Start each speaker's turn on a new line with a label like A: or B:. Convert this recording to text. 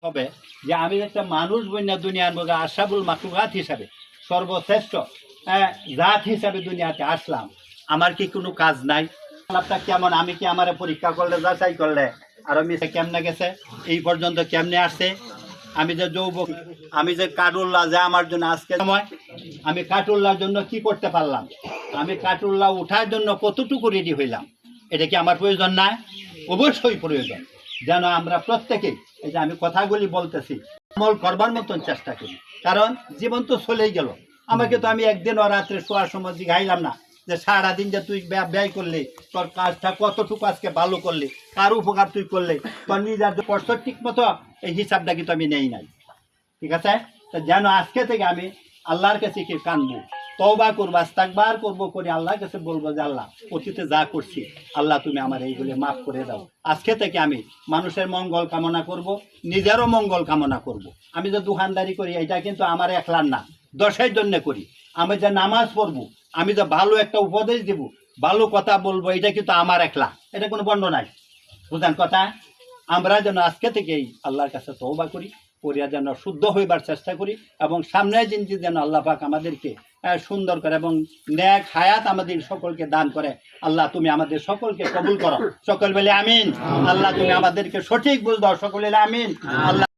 A: হবে যে আমি একটা মানুষ বন্যা দুনিয়ার মধ্যে আশরাফুল মাখলুকাত হিসাবে সর্বশ্রেষ্ঠ জাত হিসাবে দুনিয়াতে আসলাম। আমার কি কোনো কাজ নাই? আল্লাহটা কেমন? আমি কি আমারে পরীক্ষা করলে, যাচাই করলে আর মিশে কেমনে গেছে, এই পর্যন্ত কেমনে আসছে? আমি যে যৌবক, আমি যে কাটুল্লাহ, যে আমার জন্য আজকে সময়, আমি কাটুল্লাহর জন্য কি করতে পারলাম? আমি কাটুল্লাহ উঠার জন্য কতটুকু রেডি হইলাম? এটা কি আমার প্রয়োজন না? অবশ্যই প্রয়োজন। যেন আমরা প্রত্যেকেই, এই যে আমি কথাগুলি বলতেছি, আমল করবার মতন চেষ্টা করি। কারণ জীবন তো চলেই গেল। আমাকে তো আমি একদিন ও রাত্রে শোয়ার সময় জিগাইলাম না যে সারাদিন যে তুই ব্যয় করলি, তোর কাজটা কতটুকু আজকে ভালো করলি, কার উপকার তুই করলি, তোর নিজের কষ্ট ঠিক মতো এই হিসাবটা কিন্তু আমি নেই নাই। ঠিক আছে? তো যেন আজকে থেকে আমি আল্লাহর কাছে কি কানবো, তওবা করবো, ইস্তেগফার করবো, করে আল্লাহর কাছে বলবো যে আল্লাহ, অতীতে যা করছি আল্লাহ তুমি আমার এইগুলি মাফ করে দাও। আজকে থেকে আমি মানুষের মঙ্গল কামনা করব, নিজেরও মঙ্গল কামনা করব। আমি যে দোকানদারি করি এটা কিন্তু আমার একলার না, 10-এর জন্য করি। আমি যে নামাজ পড়বো, আমি যে ভালো একটা উপদেশ দেব, ভালো কথা বলবো, এটা কিন্তু আমার একলা, এটা কোনো বন্ধ নাই। বুঝলেন কথা? আমরা যেন আজকে থেকেই আল্লাহর কাছে তওবা করি, করিয়া যেন শুদ্ধ হইবার চেষ্টা করি, এবং সামনের দিনটি যেন আল্লাহ পাক আমাদেরকে সুন্দর করে এবং নেক হায়াত আমাদের সকলকে দান করে। আল্লাহ তুমি আমাদের সকলকে কবুল করো, সকল বলে আমিন। আল্লাহ তুমি আমাদেরকে সঠিক বুঝ দাও, সকল বলে আমিন। আল্লাহ